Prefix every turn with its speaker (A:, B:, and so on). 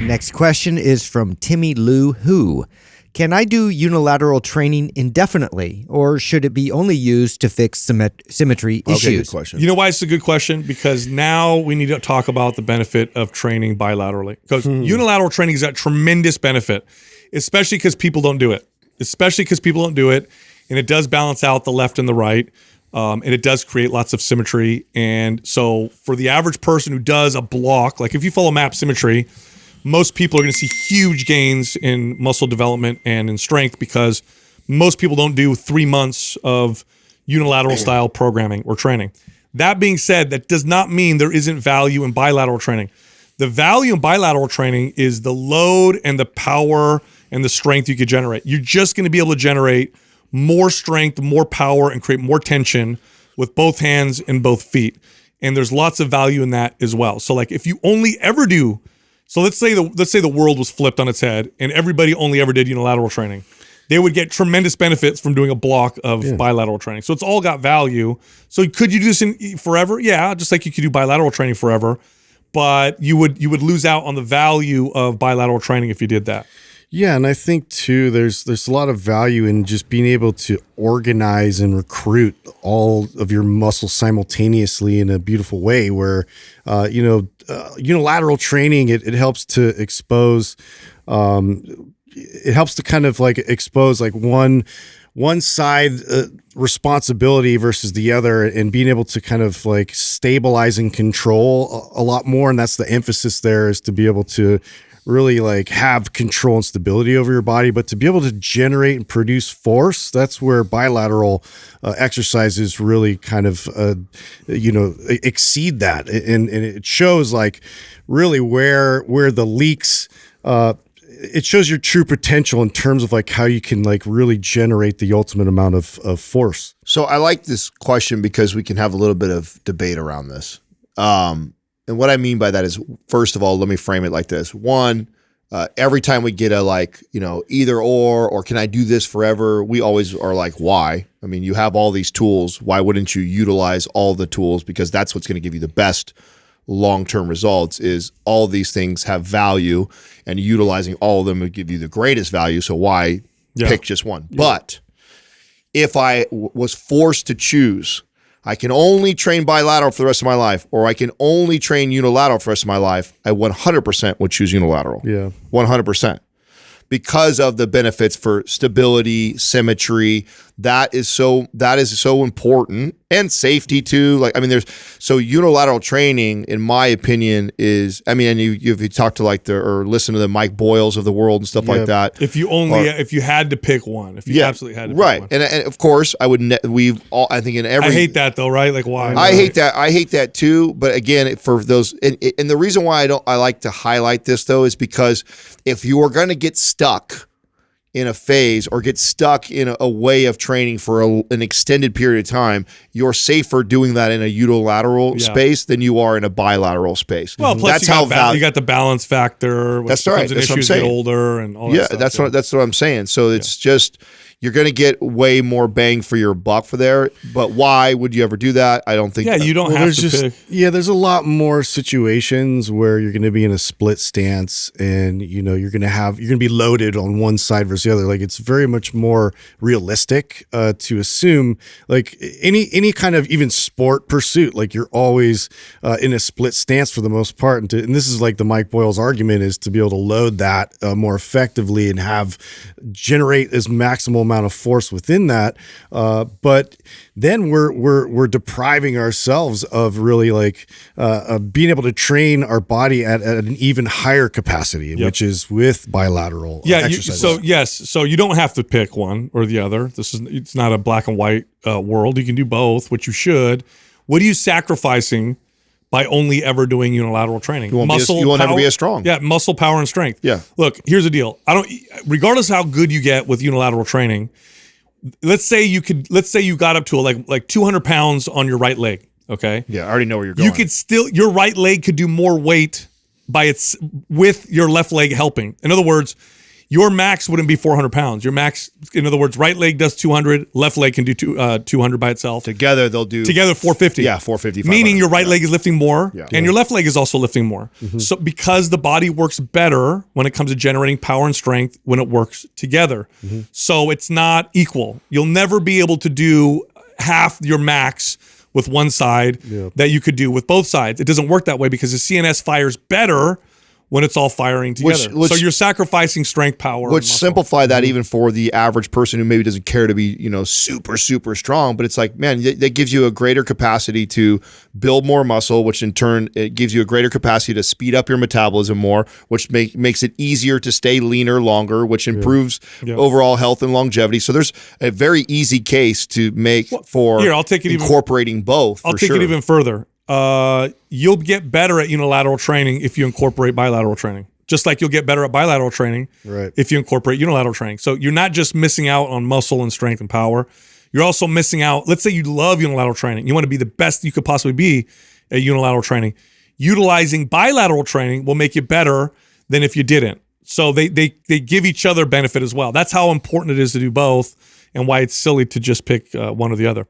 A: Next question is from Timmy Lou Who. Can I do unilateral training indefinitely, or should it be only used to fix symmetry issues?
B: Okay, good question.
C: You know why it's a good question? Because now we need to talk about the benefit of training bilaterally. Because unilateral training is a tremendous benefit, especially because people don't do it. And it does balance out the left and the right. And it does create lots of symmetry. And so for the average person who does a block, like if you follow map symmetry, most people are going to see huge gains in muscle development and in strength because most people don't do 3 months of unilateral style programming or training. That being said, that does not mean there isn't value in bilateral training. The value in bilateral training is the load and the power and the strength you could generate. You're just going to be able to generate more strength, more power, and create more tension with both hands and both feet. And there's lots of value in that as well. So like if you only ever do, so let's say the world was flipped on its head and everybody only ever did unilateral training, they would get tremendous benefits from doing a block of bilateral training. So it's all got value. So could you do this forever? Yeah, just like you could do bilateral training forever, but you would lose out on the value of bilateral training if you did that.
B: Yeah, and I think too, there's a lot of value in just being able to organize and recruit all of your muscles simultaneously in a beautiful way. Where, unilateral training it helps to expose, it helps to kind of like expose like one side responsibility versus the other, and being able to kind of like stabilize and control a lot more. And that's the emphasis there, is to be able to really like have control and stability over your body, but to be able to generate and produce force, that's where bilateral exercises really kind of, exceed that. And it shows like really where the leaks, it shows your true potential in terms of like how you can like really generate the ultimate amount of force.
D: So I like this question because we can have a little bit of debate around this. And what I mean by that is, first of all, let me frame it like this. One, every time we get a either or can I do this forever? We always are like, why? I mean, you have all these tools. Why wouldn't you utilize all the tools? Because that's what's going to give you the best long-term results. Is all these things have value, and utilizing all of them would give you the greatest value. So why pick just one? Yeah. But if I was forced to choose, I can only train bilateral for the rest of my life, or I can only train unilateral for the rest of my life, I 100% would choose unilateral. Yeah. 100%. Because of the benefits for stability, symmetry, that is so important, and safety too. Like, I mean, so unilateral training, in my opinion, is, I mean, and if you talk to or listen to the Mike Boyles of the world and stuff like that.
C: If you had to pick one, if you absolutely had to pick one.
D: And of course I would, I think in every.
C: I hate that though, right? Like why?
D: I hate that too. But again, for those, and the reason why I like to highlight this though, is because if you are going to get stuck in a phase or get stuck in a way of training for an extended period of time, you're safer doing that in a unilateral space than you are in a bilateral space.
C: Well, plus you got the balance factor. Which
D: that's right. That's what I'm saying.
C: Get older and all that stuff.
D: That's what I'm saying. So it's just, you're going to get way more bang for your buck for there. But why would you ever do that? I don't think.
C: Yeah, you don't have to pick.
B: Yeah, there's a lot more situations where you're going to be in a split stance, and you're going to be loaded on one side versus the other. Like, it's very much more realistic to assume like any kind of even sport pursuit, like you're always in a split stance for the most part. And this is like the Mike Boyles argument, is to be able to load that more effectively and generate as maximal amount of force within that, but then we're depriving ourselves of really like being able to train our body at an even higher capacity, which is with bilateral exercises.
C: So you don't have to pick one or the other. It's not a black and white world. You can do both, which you should. What are you sacrificing by only ever doing unilateral training?
D: You won't ever be as strong.
C: Yeah, muscle, power, and strength.
D: Yeah.
C: Look, here's the deal. Regardless of how good you get with unilateral training, let's say you got up to like 200 pounds on your right leg. Okay.
D: Yeah, I already know where you're going.
C: Your right leg could do more weight with your left leg helping. In other words, your max wouldn't be 400 pounds. Your max, in other words, right leg does 200, left leg can do 200 by itself.
D: Together they'll do
C: 450.
D: Yeah, 450.
C: Meaning your right leg is lifting more
D: Yeah.
C: and your left leg is also lifting more. So because the body works better when it comes to generating power and strength when it works together. So it's not equal. You'll never be able to do half your max with one side that you could do with both sides. It doesn't work that way because the CNS fires better when it's all firing together. So you're sacrificing strength, power,
D: Which
C: and muscle.
D: simplify that even for the average person who maybe doesn't care to be, super, super strong. But it's like, man, that gives you a greater capacity to build more muscle, which in turn, it gives you a greater capacity to speed up your metabolism more, which makes it easier to stay leaner longer, which improves overall health and longevity. So there's a very easy case to make for
C: I'll take it
D: incorporating both.
C: I'll take it even further. You'll get better at unilateral training if you incorporate bilateral training. Just like you'll get better at bilateral training if you incorporate unilateral training. So you're not just missing out on muscle and strength and power. You're also missing out. Let's say you love unilateral training. You want to be the best you could possibly be at unilateral training. Utilizing bilateral training will make you better than if you didn't. So they give each other benefit as well. That's how important it is to do both and why it's silly to just pick one or the other.